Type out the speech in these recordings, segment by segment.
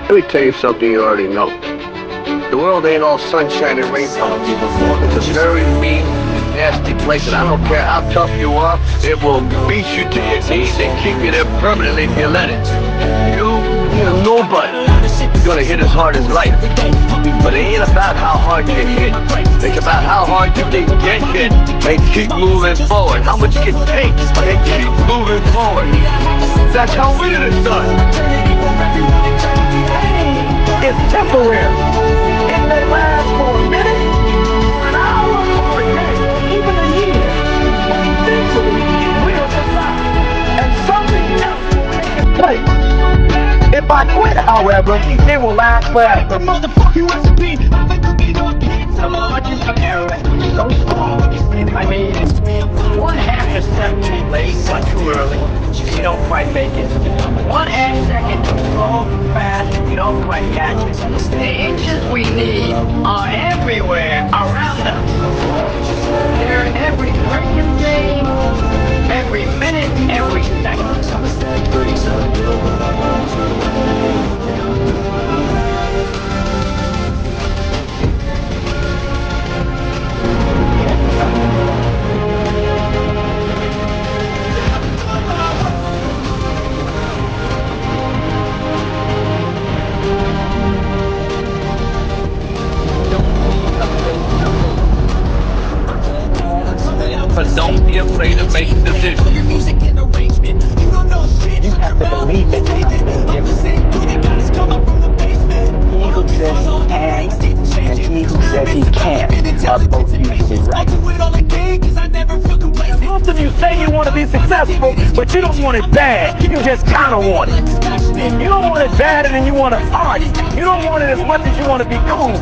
Let me tell you something you already know. The world ain't all sunshine and rainbows. It's a very mean, nasty place, and I don't care how tough you are, it will beat you to your knees and keep you there permanently if you let it. You're nobody. You're gonna hit as hard as life. But it ain't about how hard you hit. It's about how hard you can get hit and keep moving forward. How much you can take and keep moving forward. That's how winning is done. It's temporary. It may last for a minute, or an hour, or a day, even a year. But eventually, it will subside, and something else will take its place. If I quit, however, it will last forever. Motherfucking recipe. Some margins of error so small. I mean, one half a step too late, one too early, you don't quite make it. 1/2 second too slow, too fast, you don't quite catch it. The inches we need are everywhere around us. They're every freaking day, every minute, every second. But don't be afraid to make a decision. You have to believe it. He who says he can and he who says he can't are both usually right. Often you say you want to be successful, but you don't want it bad. You just kind of want it. You don't want it bad and then you want to party. You don't want it as much as you want to be cool.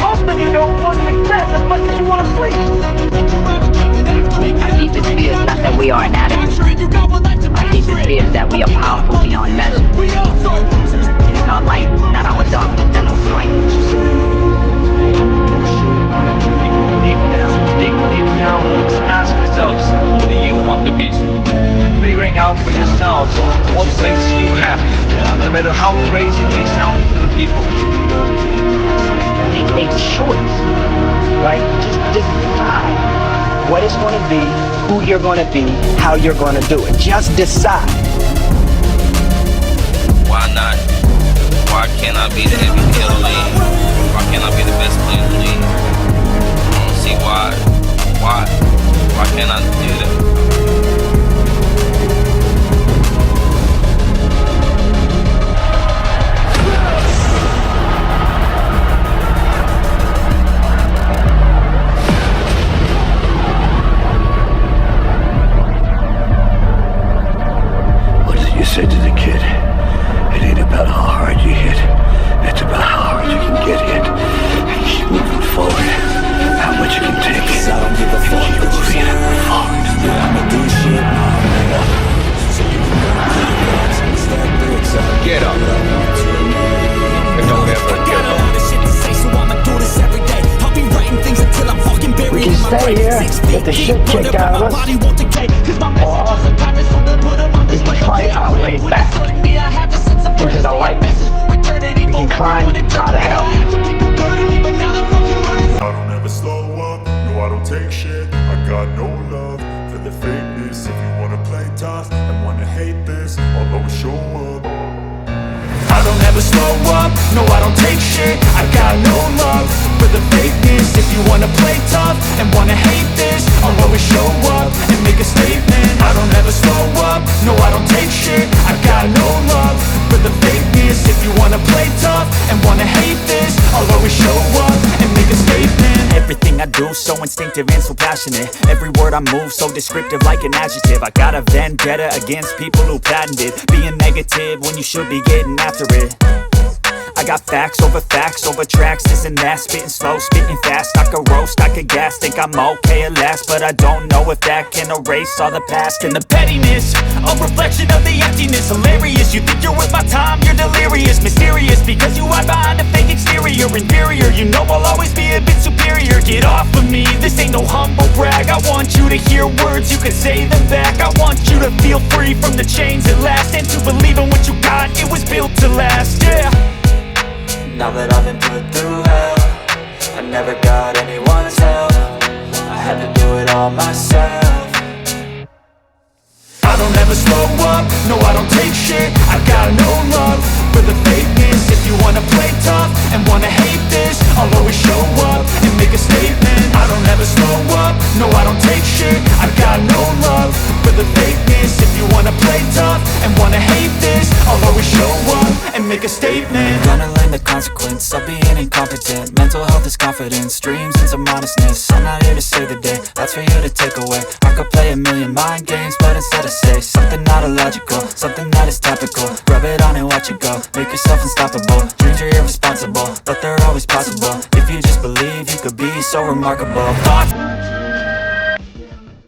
Often you don't want success as much as you want to sleep. Our deepest fear is not that we are inadequate. Our deepest fear is that we are powerful beyond measure. It is our light, not our darkness, that will frighten us. Deep down, ask yourselves, who do you want to be? Figuring out for yourselves what makes you happy, no matter how crazy it may sound to the people. Make a choice, right? Just decide what it's going to be, who you're going to be, how you're going to do it. Just decide. Why not? Why can't I be the MVP of the league? Why can't I be the best player in the league? I don't see why. Why can't I do that? You said to the kid, it ain't about how hard you hit, it's about how hard you can get hit and keep moving forward. How much you can take, I don't give a fuck. keep moving forward. I'ma do shit. Get up and don't ever give up. We can stay here, get the shit kicked out of us, or we can fight our way back into the light. We can climb out of hell. I don't ever slow up, no I don't take shit. I got no love for the fakeness. If you wanna play tough and wanna hate this, I'll always show up. I don't ever slow up, no I don't take shit. I got no love for the fakeness. If you wanna play tough and wanna hate this, I'll always show up and make a statement. I don't ever slow up, no I don't take shit. I got no love for the fakeness. If you wanna play tough and wanna hate this, I'll always show up and make a statement. Everything I do so instinctive and so passionate. Every word I move so descriptive like an adjective. I got a vendetta against people who patented being negative when you should be getting after it. I got facts over tracks, this and that. Spitting slow, spitting fast, I could roast, I could gas. Think I'm okay at last, but I don't know if that can erase all the past. And the pettiness, a reflection of the emptiness. Hilarious, you think you're worth my time, you're delirious. Mysterious, because you hide behind a fake exterior. Inferior, you know I'll always be a bit superior. Get off of me, this ain't no humble brag. I want you to hear words, you can say them back. I want you to feel free from the chains at last, and to believe in what you got, it was built to last, yeah. Now that I've been put through hell, I never got anyone's help. I had to do it all myself. I don't ever slow up, no I don't take shit. I got no love for the fakeness. If you wanna play tough and wanna hate this, I'll always show up and make a statement. I don't ever slow up, no I don't take shit. I got no love for the fakeness. If you wanna play tough and wanna hate this, I'll always show up and make a statement. Gonna learn the consequence of being incompetent. Mental health is confidence, dreams and some honestness. I'm not here to save the day, that's for you to take away. I could play a million mind games, but instead I say something not illogical, something that is topical. Rub it on and watch it go, make yourself unstoppable. Dreams are irresponsible, but they're always possible. If you just believe, you could be so remarkable. Thoughts